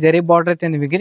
Zari border అయితే ఉంది మీకు.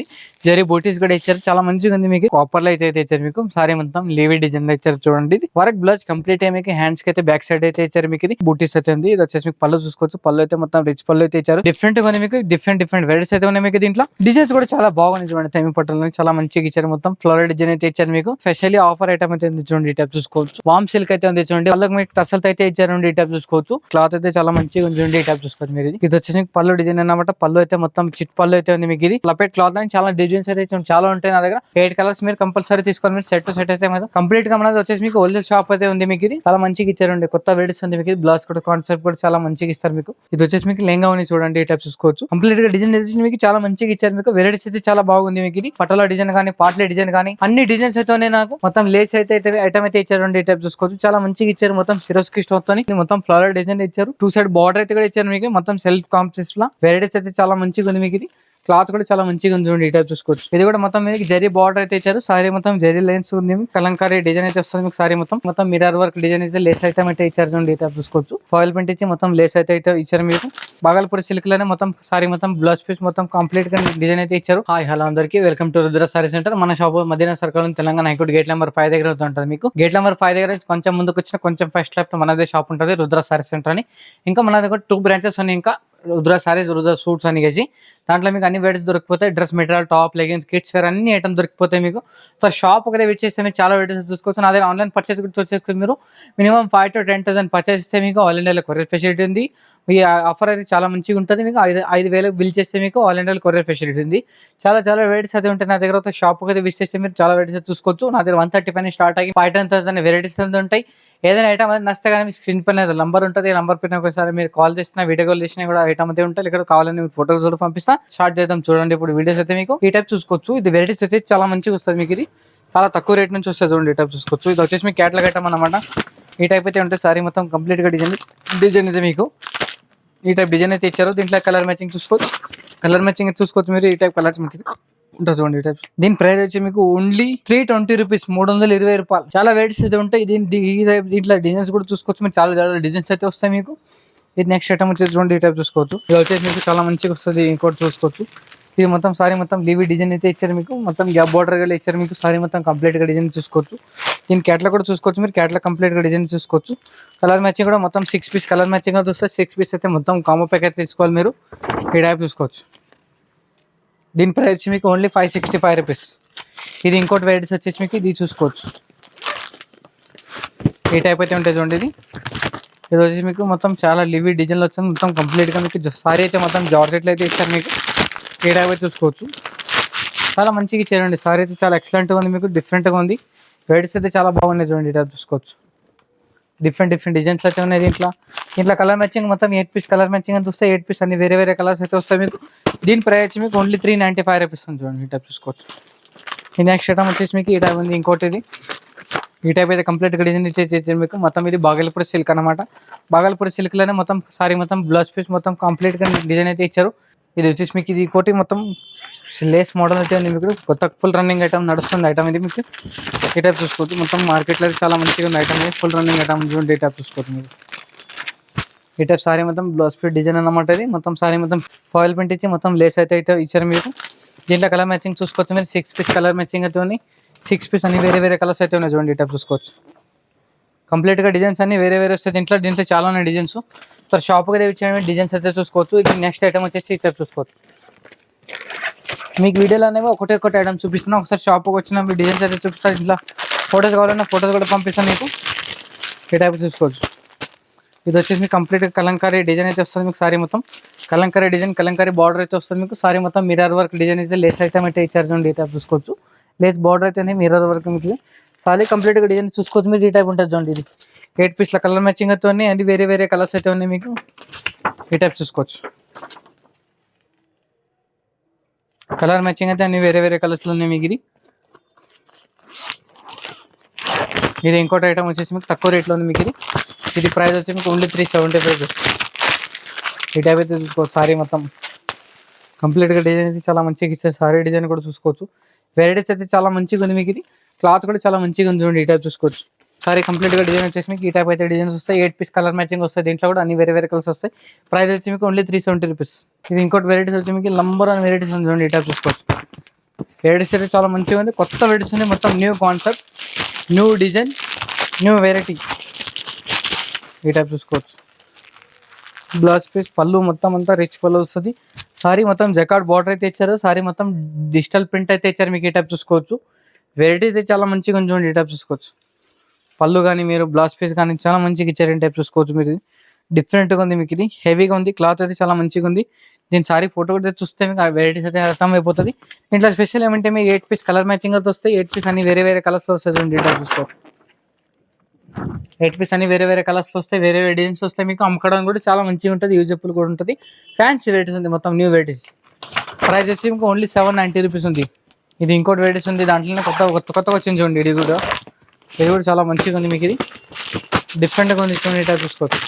జరీ బూటీస్ కూడా ఇచ్చారు, చాలా మంచిగా ఉంది మీకు. కాపర్ లో అయితే ఇచ్చారు మీకు. సారీ మొత్తం లీవీ డిజైన్ లో ఇచ్చారు చూడండి. వర్క్ బ్లౌజ్ కంప్లీట్ అయ్యి మీకు హ్యాండ్స్ కి అయితే బ్యాక్ సైడ్ అయితే ఇచ్చారు మీకు. బూటీస్ అయితే ఉంది. ఇది వచ్చేసి మీకు పళ్ళు చూసుకోవచ్చు. పళ్ళు అయితే మొత్తం రిచ్ పళ్ళు అయితే ఇచ్చారు. డిఫరెంట్ గా ఉంది మీకు. డిఫరెంట్ వెరైటీస్ అయితే ఉన్నాయి మీకు. దీంట్లో డిజైన్స్ కూడా చాలా బాగుంది చూడండి. తమి పట్టులో చాలా మంచిగా ఇచ్చారు. మొత్తం ఫ్లోరల్ డిజైన్ అయితే ఇచ్చారు మీకు. స్పెషల్లీ ఆఫర్ ఐటమ్ అయితే ఉంది చూడండి. ఈ టైప్ చూసుకోవచ్చు. వామ్ సిల్క్ అయితే ఉంది చూడండి. వాళ్ళకి మీకు టసల్స్ అయితే ఇచ్చారు. ఈ టైప్ చూసుకోవచ్చు. క్లాత్ అయితే చాలా మంచిగా ఉంది చూడండి. ఈ టైప్ చూసుకోవచ్చు మీరు. ఇది వచ్చేసి మీకు పళ్ళు డిజైన్ అన్నమాట. పళ్ళు అయితే మొత్తం చిట్ పళ్ళు అయితే ఉంది మీకు. ఇది లపెట్ క్లాత్ అని చాలా డిజైన్స్ అయితే చాలా ఉంటాయి నా దగ్గర. 8 కలర్స్ మీరు కంపల్సరీ తీసుకోవాలి. మీరు సెట్ అయితే కంప్లీట్ గా మనది వచ్చేసి మీకు హోల్సేల్ షాప్ అయితే ఉంది మీకు. ఇది చాలా మంచిగా ఇచ్చారండి. కొత్త వెరైటీస్ ఉంది మీకు. బ్లౌజ్ కూడా కాన్సెప్ట్ కూడా చాలా మంచిగా ఇస్తారు మీకు. ఇది వచ్చేసి మీకు లెంగా ఉంది చూడండి. ఈ టైప్ చూసుకోవచ్చు. కంప్లీట్ గా డిజైన్ మీకు చాలా మంచిగా ఇచ్చారు మీకు. వెరైటీస్ అయితే చాలా బాగుంది మీకు. ఇది పటోలా డిజైన్ కానీ పాట్లే డిజైన్ కానీ అన్ని డిజైన్స్ అయితే ఉన్నాయి నాకు. మొత్తం లేస్ అయితే ఐటమ్ అయితే ఇచ్చారండి. ఈ టైప్ చూసుకోవచ్చు. చాలా మంచిగా ఇచ్చారు. మొత్తం సిరోస్కి స్టోన్ తో మొత్తం ఫ్లవర్ డిజైన్ ఇచ్చారు. 2 సైడ్ బార్డర్ అయితే కూడా ఇచ్చారు మీకు. మొత్తం సెల్ఫ్ కాంప్లెక్స్ లా వెరైటీస్ అయితే చాలా మంచిగా ఉంది మీకు. ఇది క్లాత్ కూడా చాలా మంచిగా ఉంది చూడండి. ఈ టైప్ చూసుకోవచ్చు. ఇది కూడా మొత్తం మీకు జరీ బార్డర్ అయితే ఇచ్చారు. సారీ మొత్తం జరీ లైన్స్ ఉంది. కలంకారీ డిజైన్ అయితే వస్తుంది మీకు. సారీ మొత్తం మిర్రర్ వర్క్ డిజైన్ అయితే లేస్ ఐటమ్ అయితే ఇచ్చారు చూడండి. ఈ టైప్ చూసుకోవచ్చు. ఫాయిల్ ప్రింట్ ఇచ్చి మొత్తం లేస్ అయితే ఇచ్చారు మీకు. బాగల్పూర్ సిల్క్ లోనే మొత్తం సారీ మొత్తం బ్లౌజ్ పీస్ మొత్తం కంప్లీట్ గా డిజైన్ అయితే ఇచ్చారు. హాయ్ హలో అందరికి welcome to Rudra sari centre. మన shop Madina circle Telangana high court gate number 5 దగ్గర ఉంటుంది మీకు. గేట్ నెంబర్ 5 దగ్గర కొంచెం ముందుకు వచ్చిన కొంచెం ఫస్ట్ లెఫ్ట్ మనదే షాప్ ఉంటుంది, రుద్ర సారీ సెంటర్ అని. ఇంకా మన దగ్గర 2 బ్రాంచెస్ ఉన్నాయి. ఇంకా రుద్ర సారీస్, రుద్ర సూట్స్ అని వేసి దాంట్లో మీకు అన్ని వెరైటీస్ దొరికిపోతాయి. Dress material, top, leggings, kids wear అన్ని ఐటమ్ దొరికిపోతాయి మీకు. సో షాప్ ఒకటే విజిట్ చేస్తే మీరు చాలా వెరైటీస్ చూసుకోవచ్చు. నా దగ్గర ఆన్లైన్ పర్చేస్ కూడా చూసేసుకుని మీరు మినిమం 5 to 10,000 పర్చేస్ ఇస్తే మీకు ఆల్ ఇండియాలో కొరియర్ ఫెసిలిటీ ఉంది. ఈ ఆఫర్ అయితే చాలా మంచిగా ఉంటుంది మీకు. 5,000 బిల్ చేస్తే మీకు ఆల్ ఇండియాలో కొరియర్ ఫెసిలిటీ ఉంది. చాలా వెరైటీస్ అయితే ఉంటాయి నా దగ్గర. షాప్ అయితే విజిట్ చేస్తే మీరు చాలా వెరైటీస్ చూసుకోవచ్చు. నా దగ్గర 135 స్టార్ట్ అయ్యి 5-10,000 వెరైటీస్ ఉంటాయి. ఏదైనా ఐటమ్ అది నచ్చితే కానీ మీకు స్క్రీన్ పైన నంబర్ ఉంటుంది. నంబర్ పైన ఒకసారి మీరు కాల్ చేసినా, వీడియో కాల్ చేసినా కూడా ఐటమ్ అయితే ఉంటాయి. ఇక్కడ కావాలని ఫోటోస్ కూడా పంపిస్తా. స్టార్ట్ చేద్దాం చూడండి. ఇప్పుడు వీడియోస్ అయితే మీకు ఈ టైప్ చూసుకోవచ్చు. ఇది వెరైటీస్ అయితే చాలా మంచిగా వస్తుంది మీకు. ఇది చాలా తక్కువ రేట్ నుంచి వస్తుంది చూడండి. ఈ టైప్ చూసుకోవచ్చు. ఇది వచ్చేసి మీకు క్యాట్లాగ్ ఐటమ్ అనమాట. ఈ టైప్ అయితే ఉంటుంది. సారీ మొత్తం కంప్లీట్ గా డిజైన్ అయితే మీకు ఈ టైప్ డిజైన్ అయితే ఇచ్చారు. దీంట్లో కలర్ మ్యాచింగ్ చూసుకోవచ్చు. మీరు ఈ టైప్ కలర్స్ మ్యాచింగ్ ఉంటుంది చూడండి. ఈ టైప్ దీని ప్రైస్ వచ్చి మీకు ఓన్లీ 320 రూపీస్, 320 రూపాయలు. చాలా వెరైటీస్ అయితే ఉంటాయి. దీంట్లో డిజైన్స్ కూడా చూసుకోవచ్చు. మీరు చాలా డిజైన్స్ అయితే వస్తాయి మీకు. ఇది నెక్స్ట్ ఐటమ్ వచ్చేసి చూడండి. ఈ టైప్ చూసుకోవచ్చు. ఇది వచ్చేసి మీకు చాలా మంచిగా వస్తుంది. ఇంకోటి చూసుకోవచ్చు. ఇది మొత్తం సారీ మొత్తం లీవీ డిజైన్ అయితే ఇచ్చారు మీకు. మొత్తం గ్యాప్ బార్డర్ గా ఇచ్చారు మీకు. సారీ మొత్తం కంప్లీట్ గా డిజైన్ చూసుకోవచ్చు. దీని క్యాట్లాగ్ కూడా చూసుకోవచ్చు. మీరు క్యాట్లాగ్ కంప్లీట్ గా డిజైన్ చూసుకోవచ్చు. కలర్ మ్యాచింగ్ కూడా మొత్తం 6 పీస్ కలర్ మ్యాచింగ్ అయితే వస్తుంది. 6 పీస్ అయితే మొత్తం కాంబో ప్యాక్ అయితే తీసుకోవాలి మీరు. ఈ టైప్ చూసుకోవచ్చు. దీని ప్రైస్ మీకు ఓన్లీ 565 రూపీస్. ఇది ఇంకోటి వెరైటీస్ వచ్చేసి మీకు ఇది చూసుకోవచ్చు. ఈ టైప్ అయితే ఉంటుంది చూడండి. ఇది వచ్చేసి మీకు మొత్తం చాలా లివీ డిజైన్లో వచ్చింది. మొత్తం కంప్లీట్గా మీకు సారీ అయితే మొత్తం జార్జెట్లు అయితే ఇస్తారు మీకు. ఈ టైప్ అయితే చూసుకోవచ్చు. చాలా మంచిగా ఇచ్చారండి. సారీ అయితే చాలా ఎక్సలెంట్గా ఉంది మీకు. డిఫరెంట్గా ఉంది. వెరైటీస్ అయితే చాలా బాగున్నాయి చూడండి. ఈ టైప్ చూసుకోవచ్చు. డిఫరెంట్ డిజైన్స్ అయితే ఉన్నాయి. దీంట్లో కలర్ మ్యాచింగ్ మొత్తం 8 పీస్ కలర్ మ్యాచింగ్ అని చూస్తే 8 పీస్ అన్ని వేరే కలర్స్ అయితే వస్తాయి మీకు. దీని ప్రైస్ మీకు ఓన్లీ 395 రూపీస్ ఉంది చూడండి. ఈ టైప్ చూసుకోవచ్చు. ఈ నెక్స్ట్ ఐటమ్ వచ్చేసి మీకు ఈ టైప్ ఉంది. ఇంకోటి ఇది ఈ టైప్ అయితే కంప్లీట్గా డిజైన్ ఇచ్చేది మీకు. మొత్తం ఇది బాగల్పూర్ సిల్క్ అనమాట. బాగల్పూర్ సిల్క్లోనే మొత్తం సారీ మొత్తం బ్లౌజ్ పీస్ మొత్తం కంప్లీట్గా డిజైన్ అయితే ఇచ్చారు. ఇది వచ్చేసి మీకు ఇది ఇంకోటి మొత్తం లేస్ మోడల్ అయితే ఉంది మీకు. కొత్త ఫుల్ రన్నింగ్ ఐటమ్ నడుస్తుంది ఐటమ్ ఇది మీకు. ఈ టైప్ చూసుకోవచ్చు. మొత్తం మార్కెట్లో చాలా మంచిగా ఉంది ఐటమ్. ఫుల్ రన్నింగ్ ఐటమ్ చూడండి. ఈ టైప్ చూసుకోవచ్చు మీరు. ఈ టైప్ సారీ మొత్తం బ్లౌజ్ పీస్ డిజైన్ అనమాట. ఇది మొత్తం సారీ మొత్తం ఫాయిల్ ప్రింట్ ఇచ్చి మొత్తం లేస్ అయితే ఇచ్చారు మీకు. దీంట్లో కలర్ మ్యాచింగ్ చూసుకోవచ్చు మీరు. 6 పీస్ కలర్ మ్యాచింగ్ అయితే ఉంది. 6 పీస్ అన్ని వేరే కలర్స్ అయితే ఉన్నాయి చూడండి. ఈ టైప్ చూసుకోవచ్చు. కంప్లీట్గా డిజైన్స్ అన్ని వేరే వస్తాయి. దీంట్లో చాలా ఉన్నాయి డిజైన్స్. సార్ షాప్కి తెచ్చిన డిజైన్స్ అయితే చూసుకోవచ్చు. ఇది నెక్స్ట్ ఐటమ్ వచ్చేసి ఈ టైప్ చూసుకోవచ్చు. మీకు వీడియోలో అనేవి ఒకటే ఐటమ్ చూపిస్తున్నాను. ఒకసారి షాప్కి వచ్చిన మీ డిజైన్స్ అయితే చూపిస్తారు. ఇట్లా ఫొటోస్ కావాలన్నా ఫొటోస్ కూడా పంపిస్తాను మీకు. ఈ టైప్ చూసుకోవచ్చు. ఇది వచ్చేసి మీకు కంప్లీట్గా కలంకారీ డిజైన్ అయితే వస్తుంది మీకు. సారీ మొత్తం కలంకారీ డిజైన్, కలంకారీ బార్డర్ అయితే వస్తుంది మీకు. సారీ మొత్తం మిర్రర్ వర్క్ డిజైన్ అయితే లేస్ ఐటమ్ అయితే ఇచ్చారు చూడండి. ఈ టైప్ చూసుకోవచ్చు. లేస్ బార్డర్ అయితే మిర్రర్ వర్క్ మీకు. సారీ కంప్లీట్గా డిజైన్ చూసుకోవచ్చు మీరు. ఈ టైప్ ఉంటుంది చూడండి. ఇది 8 పీస్ల కలర్ మ్యాచింగ్ అయితే ఉన్నాయి. అన్ని వేరే కలర్స్ అయితే ఉన్నాయి మీకు. ఈ టైప్ చూసుకోవచ్చు. కలర్ మ్యాచింగ్ అయితే అన్ని వేరే కలర్స్లో ఉన్నాయి మీకు. ఇది ఇంకోటి ఐటమ్ వచ్చేసి మీకు తక్కువ రేట్లో ఉంది మీకు. ఇది ప్రైస్ వచ్చి మీకు ఓన్లీ 375 రూపీస్. ఈ టైప్ అయితే చూసుకోవచ్చు. సారీ మొత్తం కంప్లీట్గా డిజైన్ అయితే చాలా మంచిగా ఇచ్చారు. సారీ డిజైన్ కూడా చూసుకోవచ్చు. వెరైటీస్ అయితే చాలా మంచిగా ఉంది మీకు. ఇది క్లాత్ కూడా చాలా మంచిగా ఉంది చూడండి. ఈ టైప్ చూసుకోవచ్చు. సారీ కంప్లీట్ గా డిజైన్ వచ్చేసి మీకు ఈ టైప్ అయితే డిజైన్స్ వస్తాయి. 8 పీస్ కలర్ మ్యాచింగ్ వస్తాయి. దీంట్లో కూడా అన్ని వేరే వేరే కలర్స్ వస్తాయి. ప్రైస్ వచ్చి మీకు ఓన్లీ 370 రూపీస్. ఇది ఇంకోటి వెరైటీస్ వచ్చి మీకు నంబర్ అని వెరైటీస్ ఉంది చూడండి. ఈ టైప్ చూసుకోవచ్చు. వెరైటీస్ అయితే చాలా మంచిగా ఉంది. కొత్త వెరైటీస్ ఉంది. మొత్తం new concept, new design, new variety. ఈ టైప్ చూసుకోవచ్చు. బ్లౌజ్ పీస్ పళ్ళు మొత్తం అంతా రిచ్ పళ్ళు వస్తుంది. సారీ మొత్తం జకార్డ్ బార్డర్ అయితే ఇచ్చారు. సారీ మొత్తం డిజిటల్ ప్రింట్ అయితే ఇచ్చారు. మీకు ఈ టైప్ చూసుకోవచ్చు. వెరైటీ అయితే చాలా మంచిగా ఉంది చూడండి. ఈ టైప్ చూసుకోవచ్చు. పళ్ళు కానీ మీరు బ్లౌజ్ పీస్ కానీ చాలా మంచిగా ఇచ్చారు. ఈ టైప్ చూసుకోవచ్చు. మీరు డిఫరెంట్గా ఉంది. మీకు ఇది హెవీగా ఉంది. క్లాత్ అయితే చాలా మంచిగా ఉంది. దీని సారీ ఫోటో కూడా చూస్తే మీకు ఆ వెరైటీస్ అయితే అర్థం అయిపోతుంది. దీంట్లో స్పెషల్ ఏమంటే మీకు 8 పీస్ కలర్ మ్యాచింగ్ అయితే వస్తాయి. 8 పీస్ అన్ని వేరే వేరే కలర్స్ వస్తాయి చూడండి. ఈ టైప్ చూసుకోవచ్చు. 8 పీస్ అన్ని వేరే వేరే కలర్స్ వస్తాయి. వేరే వేరే డిజైన్స్ వస్తాయి. మీకు అమ్మకడానికి కూడా చాలా మంచిగా ఉంటుంది. యూజఫుల్ కూడా ఉంటుంది. ఫ్యాన్సీ వెరైటీస్ ఉంది. మొత్తం న్యూ వెరైటీస్. ప్రైస్ వచ్చి మీకు ఓన్లీ 790 రూపీస్ ఉంది. ఇది ఇంకోటి వెరైటీస్ ఉంది. దాంట్లోనే కొత్తగా వచ్చింది చూడండి. ఇది కూడా చాలా మంచిగా ఉంది. మీకు ఇది డిఫరెంట్గా ఉంది చూడండి. ఈ టైప్ చూసుకోవచ్చు.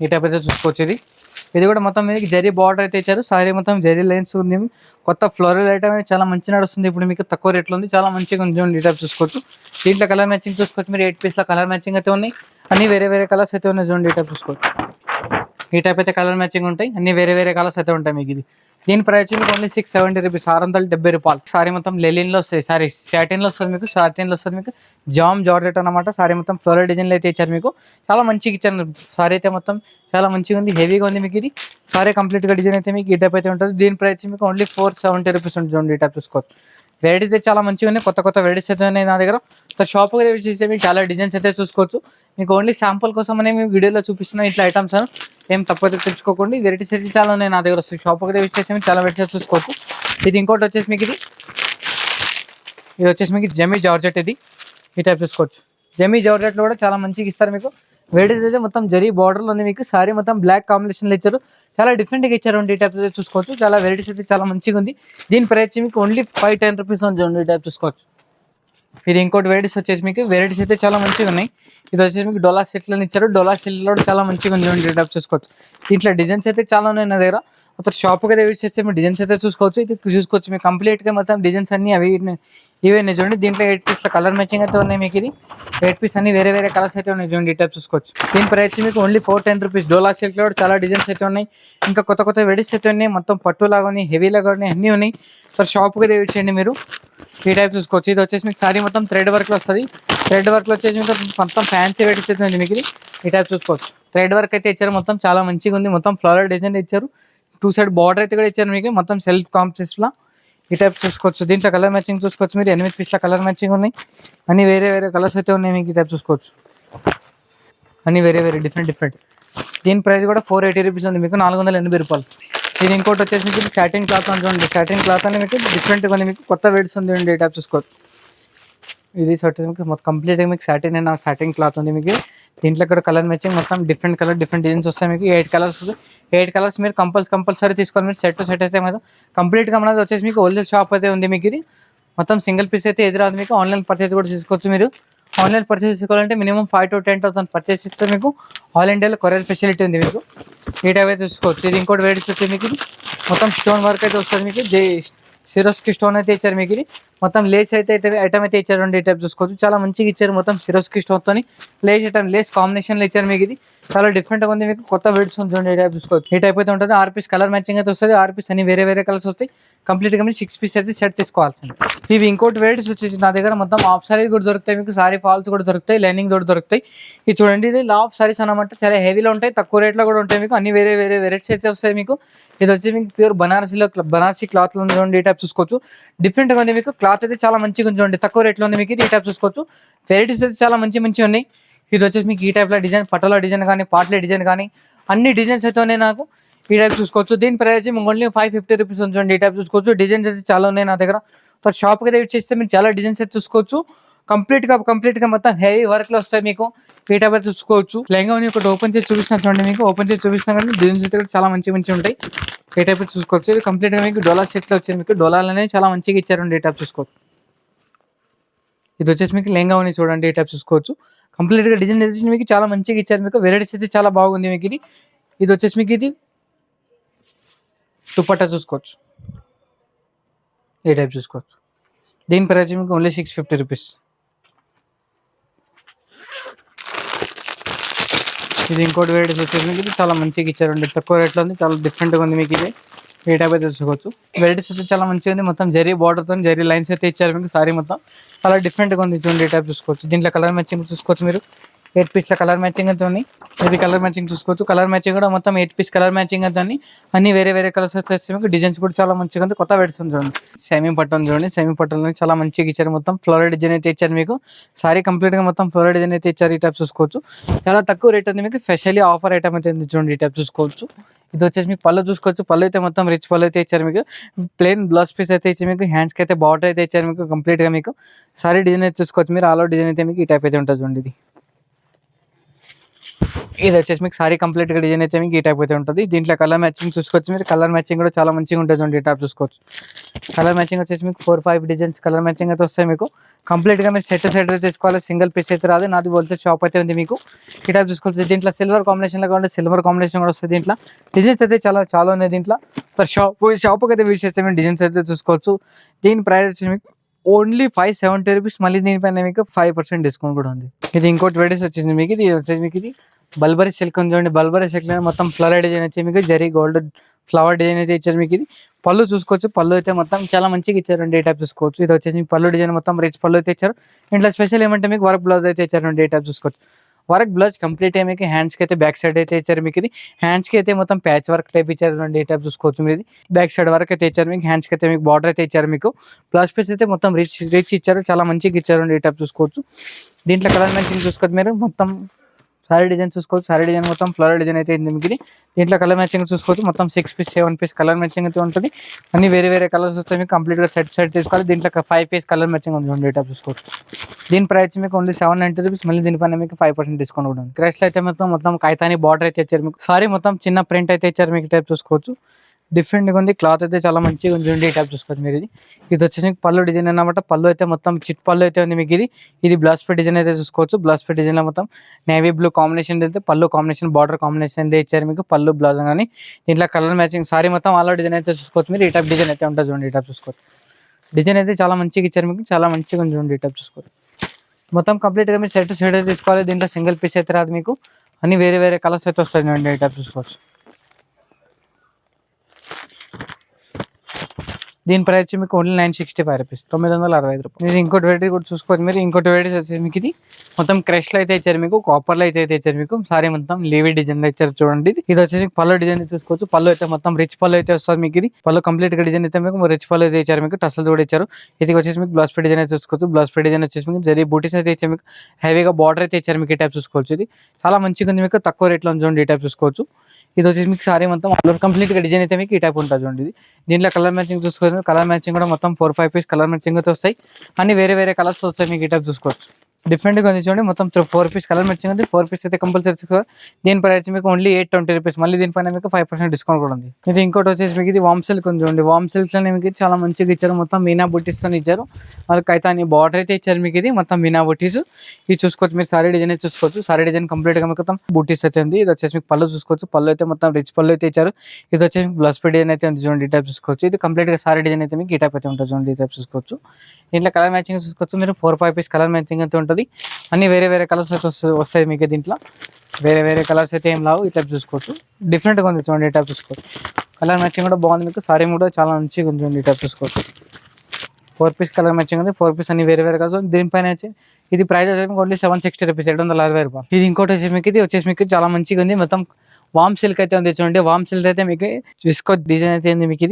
ఈ టైప్ అయితే చూసుకోవచ్చు. ఇది కూడా మొత్తం మీకు జరీ బార్డర్ అయితే ఇచ్చారు. సారీ మొత్తం జరీ లైన్స్ ఉంది. కొత్త ఫ్లోరల్ ఐటమ్ అయితే చాలా మంచి నడుస్తుంది. ఇప్పుడు మీకు తక్కువ రేట్లో ఉంది. చాలా మంచిగా ఉంది చూడండి. ఈ టైప్ చూసుకోవచ్చు. దీంట్లో కలర్ మ్యాచింగ్ చూసుకోవచ్చు. మీరు 8 పీస్లో కలర్ మ్యాచింగ్ అయితే ఉన్నాయి. అన్ని వేరే వేరే కలర్స్ అయితే ఉన్నాయి చూడండి. ఈ టైప్ చూసుకోవచ్చు. ఈ టైప్ అయితే కలర్ మ్యాచింగ్ ఉంటాయి. అన్ని వేరే వేరే కలర్స్ అయితే ఉంటాయి. మీకు ఇది దీని ప్రైస్ మీకు ఓన్లీ 670 రూపీస్. 670 రూపాయలు. సారీ మొత్తం లెలిన్లో వస్తాయి. సారీ సాటిన్లో వస్తుంది. మీకు సాటిన్లో వస్తుంది. మీకు జామ్ జార్జెట్ అనమాట. సారీ మొత్తం ఫ్లోరల్ డిజైన్లో అయితే ఇచ్చారు. మీకు చాలా మంచిగా ఇచ్చారు. సారీ అయితే మొత్తం చాలా మంచిగా ఉంది. హెవీగా ఉంది. మీకు ఇది సారీ కంప్లీట్గా డిజైన్ అయితే మీకు ఈ టైప్ అయితే ఉంటుంది. దీని ప్రైస్ మీకు ఓన్లీ 470 రూపీస్ ఉంటుంది. ఈ టైప్ చూసుకోవచ్చు. వెరైటీస్ అయితే చాలా మంచిగా ఉన్నాయి. కొత్త వెరైటీస్ అయితే ఉన్నాయి నా దగ్గర. షాప్కి విజిట్ మీకు చాలా డిజైన్స్ అయితే చూసుకోవచ్చు. మీకు ఓన్లీ శాంపుల్ కోసం అనే మేము వీడియోలో చూపిస్తున్నాం. ఇట్లా ఐటమ్స్ ఏం తప్పైతే తెచ్చుకోకండి. వెరైటీస్ అయితే చాలా ఉన్నాయి నా దగ్గర. వస్తాయి షాప్కి విజిట్ చేసి చాలా వెరైటీస్ చూసుకోవచ్చు. ఇది ఇంకోటి వచ్చేసి మీకు ఇది వచ్చేసి మీకు జెమీ జార్జెట్. ఇది ఈ టైప్ చూసుకోవచ్చు. జెమీ జార్జెట్లో కూడా చాలా మంచిగా ఇస్తారు. మీకు వెరైటీస్ అయితే మొత్తం జరీ బార్డర్లో ఉంది. మీకు సారీ మొత్తం బ్లాక్ కాంబినేషన్లో ఇచ్చారు. చాలా డిఫరెంట్గా ఇచ్చారు. ఈ టైప్ అయితే చూసుకోవచ్చు. చాలా వెరైటీస్ అయితే చాలా మంచిగా ఉంది. దీని ప్రైస్ మీకు ఓన్లీ 510 రూపీస్ ఉంది. ఈ టైప్ చూసుకోవచ్చు. ఇది ఇంకోటి వెరైటీస్ వచ్చేసి మీకు వెరైటీస్ అయితే చాలా మంచిగా ఉన్నాయి. ఇది వచ్చేసి మీకు డోలా సెట్లో ఇచ్చారు. డోలా సెట్లో కూడా చాలా మంచిగా ఉంది. ఈ టైప్ చూసుకోవచ్చు. దీంట్లో డిజైన్స్ అయితే చాలా ఉన్నాయి నా దగ్గర. ఒక షాప్కి విజిట్ చేస్తే మీరు డిజైన్స్ అయితే చూసుకోవచ్చు. ఇది చూసుకోవచ్చు. మీకు కంప్లీట్గా మొత్తం డిజైన్స్ అన్ని ఇవే చూడండి. దీంట్లో 8 పీస్ల కలర్ మ్యాచింగ్ అయితే ఉన్నాయి. మీకు ఇది 8 పీస్ అన్ని వేరే వేరే కలర్స్ అయితే ఉన్నాయి చూడండి. ఈ టైప్ చూసుకోవచ్చు. దీని ప్రైస్ మీకు ఓన్లీ 410 రూపీస్. డోలా సిల్క్లో కూడా చాలా డిజైన్స్ అయితే ఉన్నాయి. ఇంకా కొత్త వెరైటీస్ అయితే ఉన్నాయి. మొత్తం పట్టు లాగా ఉన్నాయి. హెవీ లాగా ఉన్నాయి. అన్నీ ఉన్నాయి. సో షాప్కి విజిట్ చేయండి మీరు. ఈ టైప్ చూసుకోవచ్చు. ఇది వచ్చేసి మీకు సారీ మొత్తం థ్రెడ్ వర్క్లో వస్తుంది. థ్రెడ్ వర్క్లో వచ్చేసి మీకు మొత్తం ఫ్యాన్సీ వెరైటీస్ అయితే ఉంది. మీకు ఈ టైప్ చూసుకోవచ్చు. థ్రెడ్ వర్క్ అయితే ఇచ్చారు. మొత్తం చాలా మంచిగా ఉంది. మొత్తం ఫ్లవర్ డిజైన్ ఇచ్చారు. 2 సైడ్ బార్డర్ అయితే కూడా ఇచ్చారు. మీకు మొత్తం సెల్ఫ్ కాంప్లెక్స్లో ఈ టైప్ చూసుకోవచ్చు. దీంట్లో కలర్ మ్యాచింగ్ చూసుకోవచ్చు. మీరు 8 పీస్ల కలర్ మ్యాచింగ్ ఉన్నాయి. అన్ని వేరే వేరే కలర్స్ అయితే ఉన్నాయి. మీకు ఈ టైప్ చూసుకోవచ్చు. అన్ని వేరే వేరే డిఫరెంట్. దీని ప్రైస్ కూడా 480 రూపీస్ ఉంది. మీకు 480 రూపాయలు. ఇది ఇంకోటి వచ్చేసి మీకు సాటిన్ క్లాత్ అని చూడండి. సాటిన్ క్లాత్ అని మీకు డిఫరెంట్గా ఉంది. మీకు కొత్త వెరైటీస్ ఉంది. ఈ టైప్ చూసుకోవచ్చు. ఇది మీకు మొత్తం కంప్లీట్గా మీకు సాటిన్ క్లాత్ ఉంది. మీకు దీంట్లో కూడా కలర్ మ్యాచింగ్ మొత్తం డిఫరెంట్ డిజైన్స్ వస్తాయి. మీకు 8 కలర్స్ 8 కలర్స్ మీరు కంపల్సరీ తీసుకోవాలి. మీరు సెట్ అయితే మాత్రం కంప్లీట్గా మనది వచ్చేసి మీకు హోల్సేల్ షాప్ అయితే ఉంది. మీకు ఇది మొత్తం సింగిల్ పీస్ అయితే ఎదురాదు. మీకు ఆన్లైన్ పర్చేస్ కూడా తీసుకోవచ్చు. మీరు ఆన్లైన్ పర్చేస్ తీసుకోవాలంటే మినిమం 5,000 to 10,000 పర్చేస్ ఇస్తే మీకు ఆల్ ఇండియాలో కొరియర్ ఫెసిలిటీ ఉంది. మీకు ఈ టైప్ అయితే చూసుకోవచ్చు. ఇది ఇంకోటి వెరైటీస్ వచ్చి మీకు మొత్తం స్టోన్ వర్క్ అయితే వస్తుంది. మీకు సిరోస్కి స్టోన్ అయితే ఇచ్చారు. మీకు ఇది మొత్తం లేస్ అయితే ఐటమ్ అయితే ఇచ్చారు. ఈ టైప్ చూసుకోవచ్చు. చాలా మంచిగా ఇచ్చారు. మొత్తం సిరోస్కి స్టోన్తో లేస్ కాంబినేషన్లో ఇచ్చారు. మీకు ఇది చాలా డిఫరెంట్గా ఉంది. మీకు కొత్త వెరైటీస్ ఉంటుంది. ఈ టైప్ చూసుకోవచ్చు. ఈ టైప్ అయితే ఉంటుంది. 6 పీస్ కలర్ మ్యాచింగ్ అయితే వస్తుంది. 6 పీస్ అన్ని వేరే వేరే కలర్స్ వస్తాయి. కంప్లీట్గా మీరు 6 పీస్ అయితే సెట్ తీసుకోవాల్సింది. ఇవి ఇంకోటి వెరైటీస్ వచ్చేసి నా దగ్గర మొత్తం ఆఫ్ సారీస్ కూడా దొరుకుతాయి. మీకు సారీ ఫాల్స్ కూడా దొరుకుతాయి. లైనింగ్ కూడా దొరుకుతాయి. ఇది చూడండి. ఇది లాఫ్ సారీస్ అనమాట. చాలా హెవీలో ఉంటాయి. తక్కువ రేట్లో కూడా ఉంటాయి. మీకు అన్ని వేరే వేరే వెరైటీస్ అయితే వస్తాయి. మీకు ఇది వచ్చి మీకు ప్యూర్ బనారసీ క్లాత్లో ఉంది. ఈ టైప్ చూసుకోవచ్చు. డిఫరెంట్గా ఉంది. మీకు క్లాత్ అయితే చాలా మంచిగా ఉంది. తక్కువ రేట్లో ఉంది. మీకు ఈ టైప్ చూసుకోవచ్చు. వెరైటీస్ అయితే చాలా మంచిగా ఉన్నాయి. ఇది వచ్చేసి మీకు ఈ టైప్లో డిజైన్ పటోలా డిజైన్ కానీ పాట్లే డిజైన్ కానీ అన్ని డిజైన్స్ అయితే ఉన్నాయి. నాకు ఈ టైప్ చూసుకోవచ్చు. దీని ప్రైస్ ఓన్లీ 550 రూపీస్ ఉంచండి. ఈ టైప్ చూసుకోవచ్చు. డిజైన్స్ అయితే చాలా ఉన్నాయి నా దగ్గర. షాప్కి అయితే విజిట్ చేస్తే మీరు చాలా డిజైన్స్ అయితే చూసుకోవచ్చు. కంప్లీట్గా మొత్తం హెవీ వర్క్లో వస్తాయి. మీకు ఈ టైప్ అయితే చూసుకోవచ్చు. లెహంగా ఒకటి ఓపెన్ చేసి చూపిస్తున్నా చూడండి. మీకు ఓపెన్ చేసి చూపిస్తున్నా కానీ డిజైన్స్ అయితే కూడా చాలా మంచిగా ఉంటాయి. ఈ టైప్ చూసుకోవచ్చు. ఇది కంప్లీట్గా మీకు డోలా సెట్లో వచ్చింది. మీకు డోలాలనే చాలా మంచిగా ఇచ్చారండి. ఈ టైప్ చూసుకోవచ్చు. ఇది వచ్చేసి మీకు లెహంగా ఉంది చూడండి. ఈ టైప్ చూసుకోవచ్చు. కంప్లీట్గా డిజైన్ అయితే మీకు చాలా మంచిగా ఇచ్చారు. మీకు వెరైటీస్ అయితే చాలా బాగుంది. మీకు ఇది వచ్చేసి మీకు ఇది దుపట్టా చూసుకోవచ్చు. ఈ టైప్ చూసుకోవచ్చు. దీని ప్రైస్ మీకు ఓన్లీ 650 రూపీస్. ఇది ఇంకోటి వెరైటీస్ వచ్చేసి మీకు ఇది చాలా మంచిగా ఇచ్చారండి, తక్కువ రేట్లో ఉంది, చాలా డిఫరెంట్గా ఉంది మీకు ఇది. ఈ టైప్ అయితే చూసుకోవచ్చు. వెరైటీస్ అయితే చాలా మంచిగా ఉంది, మొత్తం జరీ బార్డర్తో జరీ లైన్స్ అయితే ఇచ్చారు మీకు. సారీ మొత్తం చాలా డిఫరెంట్గా ఉంది చూడండి. ఈ టైప్ చూసుకోవచ్చు. దీంట్లో కలర్ మ్యాచింగ్ చూసుకోవచ్చు మీరు. 8 పీస్ల కలర్ మ్యాచింగ్ అయితే ఉంది. ఇది కలర్ మ్యాచింగ్ చూసుకోవచ్చు. కలర్ మ్యాచింగ్ కూడా మొత్తం 8 పీస్ కలర్ మ్యాచింగ్ అయితే ఉంది. అన్ని వేరే వేరే కలర్స్ వచ్చేసి మీకు. డిజైన్స్ కూడా చాలా మంచిగా ఉంది, కొత్త వెరైటీస్ ఉంది చూడండి. సెమీ పట్టు చూడండి. సెమీ పట్టులో చాలా మంచిగా ఇచ్చారు, మొత్తం ఫ్లోరల్ డిజైన్ అయితే ఇచ్చారు మీకు. సారీ కంప్లీట్ గా మొత్తం ఫ్లోరల్ డిజైన్ అయితే ఇచ్చారు. ఈ టైప్ చూసుకోవచ్చు. చాలా తక్కువ రేట్ ఉంది మీకు, స్పెషల్లీ ఆఫర్ ఐటమ్ అయితే ఉంది చూడండి. ఈ టైప్ చూసుకోవచ్చు. ఇది వచ్చేసి మీకు పళ్ళు చూసుకోవచ్చు. పళ్ళు అయితే మొత్తం రిచ్ పళ్ళు అయితే ఇచ్చారు మీకు. ప్లెయిన్ బ్లౌజ్ పీస్ అయితే ఇచ్చి మీకు. హ్యాండ్స్కి అయితే బార్డర్ అయితే ఇచ్చారు మీకు కంప్లీట్ గా మీకు. సారీ డిజైన్ అయితే చూసుకోవచ్చు మీరు. ఆల్ అవుట్ డిజైన్ అయితే మీకు ఈ టైప్ అయితే ఉంటుంది చూడండి. ఇది వచ్చేసి మీకు సారీ కంప్లీట్ గా డిజైన్ అయితే మీకు ఈ టైప్ అయితే ఉంటుంది. దీంట్లో కలర్ మ్యాచింగ్ చూసుకోవచ్చు మీరు. కలర్ మ్యాచింగ్ కూడా చాలా మంచిగా ఉంటుంది చూడండి. ఈ టైప్ చూసుకోవచ్చు. కలర్ మ్యాచింగ్ వచ్చేసి మీకు 4-5 డిజైన్స్ కలర్ మ్యాచింగ్ అయితే వస్తాయి మీకు. కంప్లీట్ గా మీరు సెట్ అయితే తీసుకోవాలి, సింగిల్ పీస్ అయితే రాదు. నాది హోల్సేల్ షాప్ అయితే ఉంది మీకు. ఈ టైప్ చూసుకోవచ్చు. దీంట్లో సిల్వర్ కాంబినేషన్ లో కావాలి, సిల్వర్ కాంబినేషన్ కూడా వస్తుంది. దీంట్లో డిజైన్స్ అయితే చాలా ఉన్నాయి దీంట్లో. షాప్కి అయితే విజిట్ చేస్తే మీరు డిజైన్స్ అయితే చూసుకోవచ్చు. దీని ప్రైస్ వచ్చి మీకు ఓన్లీ 570 రూపీస్. మళ్ళీ దీనిపైన మీకు 5% డిస్కౌంట్ కూడా ఉంది. ఇది ఇంకోటి వెరైటీస్ వచ్చింది మీకు. ఇది వచ్చేసి మీకు ఇది బల్బరీ సిల్క్ ఉంది చూడండి. బల్బరీ సిల్క్ మొత్తం ఫ్లవర్ డిజైన్ వచ్చి మీకు జరీ గోల్డ్ ఫ్లవర్ డిజైన్ అయితే ఇచ్చారు మీకు. ఇది పళ్ళు చూసుకోవచ్చు. పళ్ళు అయితే మొత్తం చాలా మంచిగా ఇచ్చారండి. ఈ టైప్ చూసుకోవచ్చు. ఇది వచ్చేసి మీకు పళ్ళు డిజైన్ మొత్తం రిచ్ పళ్ళు అయితే ఇచ్చారు. ఇంట్లో స్పెషల్ ఏమంటే మీకు వర్క్ బ్లౌజ్ అయితే ఇచ్చారండి. ఈ టైప్ చూసుకోవచ్చు. వర్క్ బ్లౌజ్ కంప్లీట్ అయ్యి మీకు హ్యాండ్స్కి అయితే బ్యాక్ సైడ్ అయితే ఇచ్చారు మీకు. ఇది హ్యాండ్స్కి అయితే మొత్తం ప్యాచ్ వర్క్ టైప్ ఇచ్చారండి. ఈ టైప్ చూసుకోవచ్చు మీరు. ఇది బ్యాక్ సైడ్ వర్క్ అయితే ఇచ్చారు మీకు. హ్యాండ్స్కి అయితే మీకు బార్డర్ అయితే ఇచ్చారు మీకు. బ్లౌజ్ పీస్ అయితే మొత్తం రిచ్ ఇచ్చారు, చాలా మంచిగా ఇచ్చారండి. ఈ టైప్ చూసుకోవచ్చు. దీంట్లో కలర్ మ్యాచింగ్ చూసుకోవచ్చు మీరు. మొత్తం సారీ డిజైన్ చూసుకోవచ్చు. సారీ డిజైన్ మొత్తం ఫ్లవర్ డిజైన్ అయితే మీకు. ఇది దీంట్లో కలర్ మ్యాచింగ్ చూసుకోవచ్చు. మొత్తం 6 పీస్ 7 పీస్ కలర్ మ్యాచింగ్ అయితే ఉంటుంది. అన్ని వేరే వేరే కలర్స్ వస్తాయి మీకు. కంప్లీట్గా సెట్ తీసుకోవాలి. దీంట్లో 5 పీస్ కలర్ మ్యాచింగ్ ఉంది. ఈ టైప్ చూసుకోవచ్చు. దీని ప్రైస్ మీకు ఓన్లీ 790 రూపీస్. మళ్ళీ దీనిపైన మీకు 5% డిస్కౌంట్ కూడా ఉంది. క్రైస్లో అయితే మొత్తం కైతాని బార్డర్ అయితే ఇచ్చారు మీకు. సారీ మొత్తం చిన్న ప్రింట్ అయితే ఇచ్చారు మీకు. టైప్ చూసుకోవచ్చు. డిఫరెంట్గా ఉంది, క్లాత్ అయితే చాలా మంచిగా ఉంది. ఈ టైప్ చూసుకోవచ్చు మీరు. ఇది వచ్చేసి మీకు పళ్ళు డిజైన్ అన్నమాట. పళ్ళు అయితే మొత్తం చిట్ పళ్ళు అయితే ఉంది మీకు. ఇది బ్లౌజ్ పీస్ డిజైన్ అయితే చూసుకోవచ్చు. బ్లౌజ్ పీస్ డిజైన్ లో మొత్తం నేవీ బ్లూ కాంబినేషన్ అయితే పళ్ళు కాంబినేషన్ బార్డర్ కాంబినేషన్ అయితే ఇచ్చారు మీకు. పళ్ళు బ్లౌజ్ కానీ దీంట్లో కలర్ మ్యాచింగ్ సారీ మొత్తం ఆల్ డిజైన్ అయితే చూసుకోవచ్చు మీరు. ఈ టైప్ డిజైన్ అయితే ఉంటుంది చూడండి. ఈ టైప్ చూసుకోవచ్చు. డిజైన్ అయితే చాలా మంచిగా ఇచ్చారు మీకు, చాలా మంచిగా ఉంది చూడండి. ఈ టైప్ చూసుకోవచ్చు. మొత్తం కంప్లీట్గా మీరు సెట్ అయితే తీసుకోవాలి. దీంట్లో సింగిల్ పీస్ అయితే రాదు మీకు. అన్ని వేరే వేరే కలర్స్ అయితే వస్తాయి చూడండి. ఈ టైప్ చూసుకోవచ్చు. దీని ప్రైస్ మీకు ఓన్లీ 965 రూపీస్, 965 రూపాయలు. మీరు ఇంకోటి వెరైటీ కూడా చూసుకోవచ్చు మీరు. ఇంకోటి వెరైటీస్ వచ్చేసి మీకు ఇది మొత్తం క్రష్లో అయితే ఇచ్చారు మీకు. కాపర్లో అయితే ఇచ్చారు మీకు. సారీ మొత్తం లీవీ డిజైన్ ఇచ్చారు చూడండి. ఇది వచ్చేసి పళ్ళు డిజైన్ చూసుకోవచ్చు. పళ్ళు అయితే మొత్తం రిచ్ పళ్ళు అయితే వస్తుంది మీకు. ఇది పళ్ళు కంప్లీట్ గా డిజైన్ అయితే మీకు రిచ్ పళ్ళు అయితే ఇచ్చారు మీకు. టసల్ కూడా ఇచ్చారు. ఇది వచ్చేసి మీకు బ్లౌజ్ పీస్ డిజైన్ అయితే చూసుకోవచ్చు. బ్లౌజ్ పీస్ డిజైన్ వచ్చేసి మీకు జరీ బూటీస్ అయితే ఇచ్చారు మీకు. హెవీగా బార్డర్ అయితే ఇచ్చారు మీకు. ఈ టైప్ చూసుకోవచ్చు. ఇది చాలా మంచిగా ఉంది మీకు, తక్కువ రేట్లో ఉంది చూడండి. ఈ టైప్ చూసుకోవచ్చు. ఇది వచ్చేసి మీకు సారీ మొత్తం కంప్లీట్ గా డిజైన్ అయితే మీకు ఈ టైప్ ఉంటుంది చూడండి. దీంట్లో కలర్ మ్యాచింగ్ చూసుకోవచ్చు. కలర్ మ్యాచింగ్ కూడా మొత్తం 4-5 పీస్ కలర్ మ్యాచింగ్ అయితే వస్తాయి. అన్ని వేరే వేరే కలర్స్ వస్తాయి మీకు. ఈ టైప్ చూసుకోవచ్చు. డిఫరెంట్గా ఉంది చూడండి. మొత్తం 4 పీస్ కలర్ మ్యాచింగ్ ఉంది. 4 పీస్ అయితే కంపల్సరీ తీసుకోవాలి. దీని ప్రైస్ మీకు ఓన్లీ 820 రూపీస్. మళ్ళీ దీనిపైన మీకు 5% డిస్కౌంట్ కూడా ఉంది. ఇది ఇంకోటి వచ్చేసి మీకు ఇది వామ్ సిల్క్ ఉంది చూడండి. వామ్ సిల్క్ లోనే మీకు చాలా మంచిగా ఇచ్చారు. మొత్తం మీనా బుట్టీస్ తో ఇచ్చారు. వాళ్ళకి అయితే అన్ని బార్డర్ అయితే ఇచ్చారు మీకు. ఇది మొత్తం మీనా బుట్టీస్. ఇది చూసుకోవచ్చు మీరు. సారీ డిజైన్ అయితే చూసుకోవచ్చు. సారీ డిజైన్ కంప్లీట్ గా మొత్తం బుట్టీస్ అయితే ఉంది. ఇది వచ్చేసి మీకు పళ్ళు చూసుకోవచ్చు. పళ్ళు అయితే మొత్తం రిచ్ పళ్ళు అయితే ఇచ్చారు. ఇది వచ్చేసి బ్లౌజ్ పీస్ డిజైన్ అయితే ఉంది చూడండి. ఈ టైప్ చూసుకోవచ్చు. ఇది కంప్లీట్ గా సారీ డిజైన్ అయితే మీకు ఈ టైప్ అయితే ఉంటుంది చూడండి. ఈ టైప్ చూసుకోవచ్చు. దీంట్లో కలర్ మ్యాచింగ్ చూసుకోవచ్చు మీరు. 4-5 పీస్ కలర్ మ్యాచింగ్ అయితే ఉంటుంది. అన్ని వేరే వేరే కలర్స్ అయితే వస్తాయి మీకు. దీంట్లో వేరే వేరే కలర్స్ అయితే ఏం రావు. ఈ టైప్ చూసుకోవచ్చు. డిఫరెంట్గా ఉంది చూడండి. ఈ టైప్ చూసుకోవచ్చు. కలర్ మ్యాచింగ్ కూడా బాగుంది మీకు. సారీ కూడా చాలా మంచిగా ఉంది చూడండి. ఈ టైప్ చూసుకోవచ్చు. 4 పీస్ కలర్ మ్యాచింగ్ ఉంది. 4 పీస్ అన్ని వేరే వేరే కలర్స్. దీనిపైన వచ్చి ఇది ప్రైస్ వచ్చి ఓన్లీ 760 రూపీస్, 760 రూపాయలు. ఇది ఇంకోటి వచ్చేసి మీకు. ఇది వచ్చేసి మీకు చాలా మంచిగా ఉంది. మొత్తం వామ్ సిల్క్ అయితే ఉంది చూడండి. వామ్ సిల్క్ అయితే మీకు చూసుకోవచ్చు. డిజైన్ అయితే ఉంది మీకు.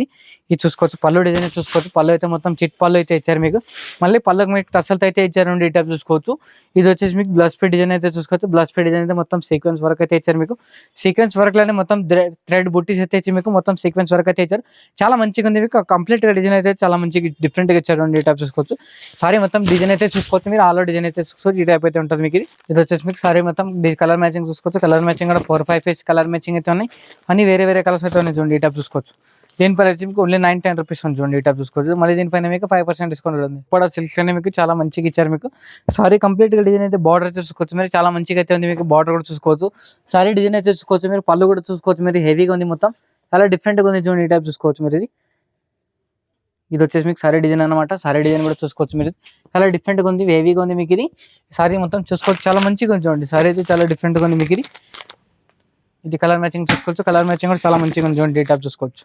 ఇది చూసుకోవచ్చు. పళ్ళు డిజైన్ చూసుకోవచ్చు. పళ్ళు అయితే మొత్తం చిట్ పళ్ళు అయితే ఇచ్చారు మీకు. మళ్ళీ పళ్ళకి మీకు టసల్తో అయితే ఇచ్చారండి. ఈ టైప్ చూసుకోవచ్చు. ఇది వచ్చేసి మీకు బ్లౌజ్ పీస్ డిజైన్ అయితే చూసుకోవచ్చు. బ్లౌజ్ పీస్ డిజైన్ అయితే మొత్తం సీక్వెన్స్ వర్క్ అయితే ఇచ్చారు మీకు. సీక్వెన్స్ వర్క్ లోనే మొత్తం థ్రెడ్ బుట్టీస్ అయితే ఇచ్చి మీకు మొత్తం సీక్వెన్స్ వర్క్ అయితే ఇచ్చారు. చాలా మంచిగా ఉంది మీకు. కంప్లీట్ గా డిజైన్ అయితే చాలా మంచిగా డిఫరెంట్ గా ఇచ్చారు. ఈ టైప్ చూసుకోవచ్చు. సారీ మొత్తం డిజైన్ అయితే చూసుకోవచ్చు మీరు. ఆల్ డిజైన్ అయితే చూసుకోవచ్చు. ఈ టైప్ అయితే ఉంటుంది మీకు. ఇది వచ్చేసి మీకు సారీ మొత్తం కలర్ మ్యాచింగ్ చూసుకోవచ్చు. కలర్ మ్యాచింగ్ కూడా 4-5 పీస్ కలర్ మ్యాచింగ్ అయితే ఉన్నాయి. అన్ని వేరే వేరే కలర్స్ అయితే ఉన్నాయి చూడండి. ఈ టైప్ చూసుకోవచ్చు. దీనిపై వచ్చి మీకు ఓన్లీ 910 రూపీస్ ఉంది చూడండి. ఈ టైప్ చూసుకోవచ్చు. మళ్ళీ దీనిపైన మీకు 5% డిస్కౌంట్ ఉంది. కూడా సిల్క్ అనే మీకు చాలా మంచిగా ఇచ్చారు మీకు. సారీ కంప్లీట్ గా డిజైన్ అయితే బార్డర్ చూసుకోవచ్చు మీరు. చాలా మంచిగా అయితే ఉంది మీకు. బార్డర్ కూడా చూసుకోవచ్చు. సారీ డిజైన్ అయితే చూసుకోవచ్చు మీరు. పళ్ళు కూడా చూసుకోవచ్చు మీరు. హెవీగా ఉంది మొత్తం. చాలా డిఫరెంట్ గా ఉంది చూడండి. ఈ టైప్ చూసుకోవచ్చు మీరు. ఇది ఇది వచ్చేసి మీకు సారీ డిజైన్ అనమాట. సారీ డిజైన్ కూడా చూసుకోవచ్చు మీరు, చాలా డిఫరెంట్గా ఉంది, హెవీగా ఉంది మీకు ఇది. సారీ మొత్తం చూసుకోవచ్చు, చాలా మంచిగా ఉంది చూడండి. సారీ అయితే చాలా డిఫరెంట్గా ఉంది మీకు ఇది కలర్ మ్యాచింగ్ చూసుకోవచ్చు. కలర్ మ్యాచింగ్ కూడా చాలా మంచిగా ఉంది చూడండి. టాప్ చూసుకోవచ్చు.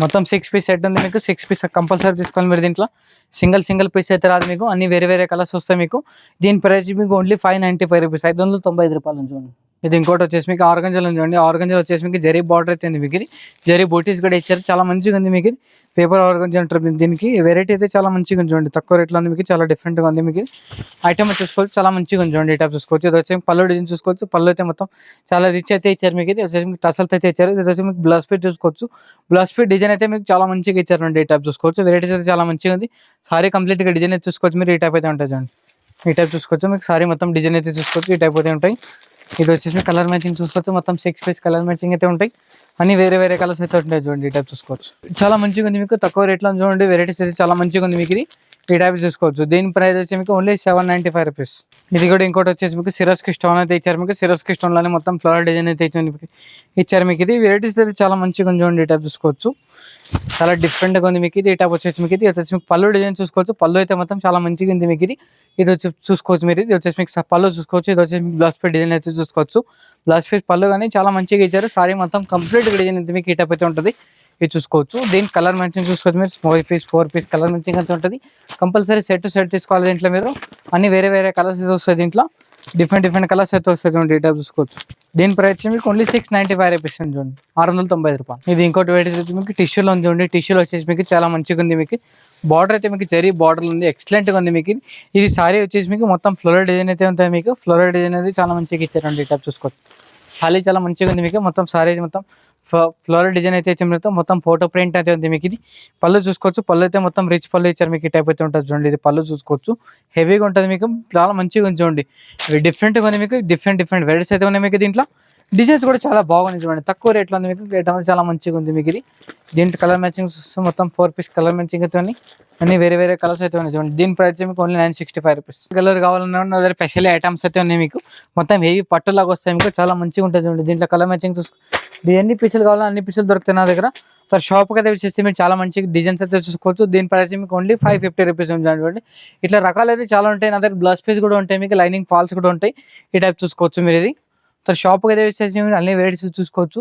మొత్తం 6 పీస్ సెట్ ఉంది మీకు. 6 పీస్ కంపల్సరీ తీసుకోవాలి మీరు. దీంట్లో సింగిల్ పీస్ అయితే రాదు మీకు, అన్ని వేరే కలర్స్ వస్తాయి మీకు. దీని ప్రైస్ మీకు ఓన్లీ 595 రూపీస్, 595 రూపాయలు చూడండి. ఇది ఇంకోటి వచ్చేసి మీకు ఆర్గంజాలో చూడండి. ఆర్గంజాలో వచ్చేసి మీకు జరీ బార్డర్ అయితే ఉంది మీకు. జరీ బూటీస్ కూడా ఇచ్చారు, చాలా మంచిగా ఉంది మీకు. పేపర్ ఆర్గంజా అంటారు దీనికి. వెరైటీ అయితే చాలా మంచిగా ఉంది చూడండి, తక్కువ రేట్లో ఉంది మీకు, చాలా డిఫరెంట్గా ఉంది మీకు. ఐటమ్ చూసుకోవచ్చు, చాలా మంచిగా ఉంది చూడండి. ఈ టైప్ చూసుకోవచ్చు. ఇది వచ్చి పళ్ళు డిజైన్ చూసుకోవచ్చు. పళ్ళు అయితే మొత్తం చాలా రిచ్ అయితే ఇచ్చారు మీకు. ఇది వచ్చేసి మీకు టసల్స్ అయితే ఇచ్చారు. ఇది వచ్చి మీకు బ్లౌజ్ పీస్ చూసుకోవచ్చు. బ్లౌజ్ పీస్ డిజైన్ అయితే మీకు చాలా మంచిగా ఇచ్చారండి. ఈ టైప్ చూసుకోవచ్చు. వెరైటీస్ అయితే చాలా మంచిగా ఉంది. సారీ కంప్లీట్గా డిజైన్ అయితే చూసుకోవచ్చు మీరు. ఈ టైప్ అయితే ఉంటుంది చూడండి. ఈ టైప్ చూసుకోవచ్చు మీకు. సారీ మొత్తం డిజైన్ అయితే చూసుకోవచ్చు. ఈ టైప్ అయితే ఉంటాయి. ఇది వచ్చేసి కలర్ మ్యాచింగ్ చూసుకోవచ్చు. మొత్తం 6 పీస్ కలర్ మ్యాచింగ్ అయితే ఉంటాయి. అన్ని వేరే కలర్స్ అయితే ఉంటాయి చూడండి. ఈ టైప్ చూసుకోవచ్చు. చాలా మంచిగా ఉంది మీకు, తక్కువ రేట్లో చూడండి. వెరైటీస్ అయితే చాలా మంచిగా ఉంది మీకు. ఈ టైప్ చూసుకోవచ్చు. దీని ప్రైస్ వచ్చి మీకు ఓన్లీ 795 రూపీస్. ఇది కూడా ఇంకోటి వచ్చేసి మీకు సిరోస్కి స్టోన్ అయితే ఇచ్చారు మీకు. సిరోస్కి స్టోన్లోనే మొత్తం ఫ్లవర్ డిజైన్ అయితే ఇచ్చారు మీకు. ఇది వెరైటీస్ అయితే చాలా మంచిగా ఉంది చూడండి. ఈ టైప్ చూసుకోవచ్చు. చాలా డిఫరెంట్గా ఉంది మీకు. ఈ టైప్ వచ్చేసి మీకు. ఇది వచ్చేసి మీకు పళ్ళు డిజైన్ చూసుకోవచ్చు. పళ్ళు అయితే మొత్తం చాలా మంచిగా ఉంది మీకు. ఇది వచ్చి చూసుకోవచ్చు మీరు. ఇది వచ్చేసి మీకు పళ్ళు చూసుకోవచ్చు. ఇది వచ్చేసి మీకు బ్లౌజ్ పీస్ డిజైన్ అయితే చూసుకోవచ్చు. బ్లౌజ్ పీస్ పళ్ళు కానీ చాలా మంచిగా ఇచ్చారు. సారీ మొత్తం కంప్లీట్ డిజైన్ అయితే మీకు ఈ టైప్ అయితే ఉంటుంది. ఇది చూసుకోవచ్చు. దీని కలర్ మ్యాచింగ్ చూసుకోవచ్చు మీరు. 4 పీస్ కలర్ మ్యాచింగ్ అయితే ఉంటుంది. కంపల్సరీ సెట్ తీసుకోవాలి. దీంట్లో మీరు అన్ని వేరే కలర్స్ అయితే వస్తాయి. దీంట్లో డిఫరెంట్ కలర్స్ అయితే వస్తాయి చూడండి. ఈ టైప్ చూసుకోవచ్చు. దీని ప్రైస్ మీకు ఓన్లీ 695 రూపీస్ చూడండి, 695 రూపాయలు. ఇది ఇంకోటి వెరైటీస్ వచ్చి మీకు టిష్యూలో ఉంది చూడండి. టిష్యూలో వచ్చేసి మీకు చాలా మంచిగా ఉంది మీకు. బార్డర్ అయితే మీకు జరీ బార్డర్ ఉంది, ఎక్సలెంట్గా ఉంది మీకు. ఇది సారీ వచ్చేసి మీకు మొత్తం ఫ్లోరల్ డిజైన్ అయితే ఉంటాయి మీకు. ఫ్లోరల్ డిజైన్ అయితే చాలా మంచిగా ఇచ్చారండి. ఈ టైప్ చూసుకోవచ్చు. సారీ చాలా మంచిగా ఉంది మీకు. మొత్తం సారీ మొత్తం ఫ్లోరల్ డిజైన్ అయితే ఇచ్చారు. మొత్తం ఫోటో ప్రింట్ అయితే ఉంది మీకు. ఇది పళ్ళు చూసుకోవచ్చు. పళ్ళు అయితే మొత్తం రిచ్ పళ్ళు ఇచ్చారు మీకు. ఈ టైప్ అయితే ఉంటుంది చూడండి. ఇది పళ్ళు చూసుకోవచ్చు. హెవీగా ఉంటుంది మీకు, చాలా మంచిగా ఉంది చూడండి. ఇవి డిఫరెంట్గా ఉంది మీకు. డిఫరెంట్ వెరైటీస్ అయితే ఉన్నాయి మీకు. దీంట్లో డిజైన్స్ కూడా చాలా బాగుంది చూడండి. తక్కువ రేట్లో ఉంది మీకు. రేట్ అనేది చాలా మంచిగా ఉంది మీకు. దీంట్లో కలర్ మ్యాచింగ్ మొత్తం 4 పీస్ కలర్ మ్యాచింగ్ అయితే ఉన్నాయి. అన్ని వేరే కలర్స్ అయితే ఉన్నాయి చూడండి. దీని ప్రైస్ మీకు ఓన్లీ 965 రూపీస్. కలర్ కావాలన్నా స్పెషల్ ఐటమ్స్ అయితే ఉన్నాయి మీకు. మొత్తం హెవీ పట్టులాగా వస్తాయి మీకు, చాలా మంచిగా ఉంటుంది చూడండి. దీంట్లో కలర్ మ్యాచింగ్ ఎన్ని పీసులు కావాలో అన్ని పీసులు దొరుకుతాయి నా దగ్గర. సార్ షాప్కి అయితే వచ్చేసి మీరు చాలా మంచి డిజైన్స్ అయితే చూసుకోవచ్చు. దీని ప్రైస్ మీకు ఓన్లీ 550 రూపీస్ చూడండి. ఇట్లా రకాలు అయితే చాలా ఉంటాయి నా దగ్గర. బ్లౌజ్ పీస్ కూడా ఉంటాయి మీకు, లైనింగ్ ఫాల్స్ కూడా ఉంటాయి. ఈ టైప్ చూసుకోవచ్చు మీరు. ఇది సార్ షాప్కి అయితే వచ్చేసి మీరు అన్ని వెరైటీస్ చూసుకోవచ్చు.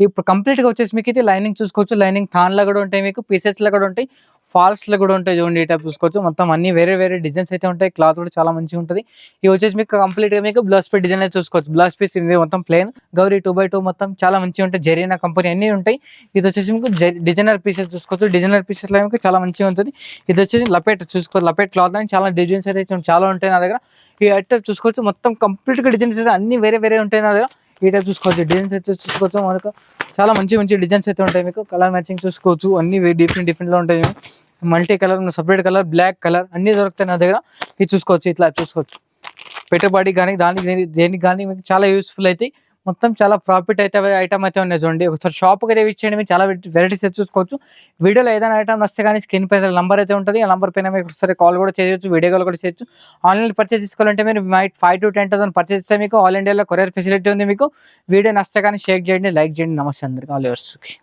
ఇప్పుడు కంప్లీట్గా వచ్చేసి మీకు ఇది లైనింగ్ చూసుకోవచ్చు. లైనింగ్ థాన్లో కూడా ఉంటాయి మీకు, పీసెస్లో కూడా ఉంటాయి, ఫాల్స్లో కూడా ఉంటాయి చూడండి. ఈ టైప్ చూసుకోవచ్చు. మొత్తం అన్ని వేరే డిజైన్స్ అయితే ఉంటాయి. క్లాత్ కూడా చాలా మంచిగా ఉంటుంది. ఇవి వచ్చేసి మీకు కంప్లీట్గా మీకు బ్లౌజ్ పీస్ డిజైన్ అయితే చూసుకోవచ్చు. బ్లౌజ్ పీస్ ఇది మొత్తం ప్లేన్ గౌరీ 2x2 మొత్తం చాలా మంచిగా ఉంటాయి. జరీనా కంపెనీ అన్నీ ఉంటాయి. ఇది వచ్చేసి మీకు డిజైనర్ పీసెస్ చూసుకోవచ్చు. డిజైనర్ పీసెస్లో మీకు చాలా మంచిగా ఉంటుంది. ఇది వచ్చేసి లపేట్ చూసుకోవచ్చు. లపేట్ క్లాత్ అని చాలా డిజైన్స్ అయితే చాలా ఉంటాయి నా దగ్గర. ఈ టైప్ చూసుకోవచ్చు. మొత్తం కంప్లీట్గా డిజైన్స్ అయితే అన్ని వేరే ఉంటాయి నా దగ్గర. ఈ టైప్ చూసుకోవచ్చు. డిజైన్స్ అయితే చూసుకోవచ్చు. మనకు చాలా మంచి డిజైన్స్ అయితే ఉంటాయి మీకు. కలర్ మ్యాచింగ్ చూసుకోవచ్చు. అన్ని డిఫరెంట్లో ఉంటాయి. Multi colour, separate colour, black colour అన్నీ దొరుకుతాయి నా దగ్గర. ఇది చూసుకోవచ్చు. ఇట్లా చూసుకోవచ్చు. పెట్టుబడి కానీ దేనికి కానీ మీకు చాలా యూస్ఫుల్ అయితే. మొత్తం చాలా ప్రాఫిట్ అయితే ఐటమ్ అయితే ఉన్నాయి చూడండి. ఒకసారి షాప్కి అయితే ఇచ్చేయండి. మీరు చాలా వెరైటీస్ అయితే చూసుకోవచ్చు. వీడియోలో ఏదైనా ఐటమ్ వస్తే కానీ స్క్రీన్ పైన నెంబర్ అయితే ఉంటుంది. ఆ నెంబర్ పైన మీరు ఒకసారి కాల్ కూడా చేయొచ్చు, వీడియో కాల్ కూడా చేయొచ్చు. ఆన్లైన్ పర్చేస్ చేసుకోవాలంటే మీరు 5 to 10,000 పర్చేస్ చేస్తే మీకు ఆల్ ఇండియాలో కొరియర్ ఫెసిలిటీ ఉంది మీకు. వీడియో నచ్చితే కానీ షేర్ చేయండి, లైక్ చేయండి. నమస్తే అందరికీ, ఆల్ యూవర్స్కి.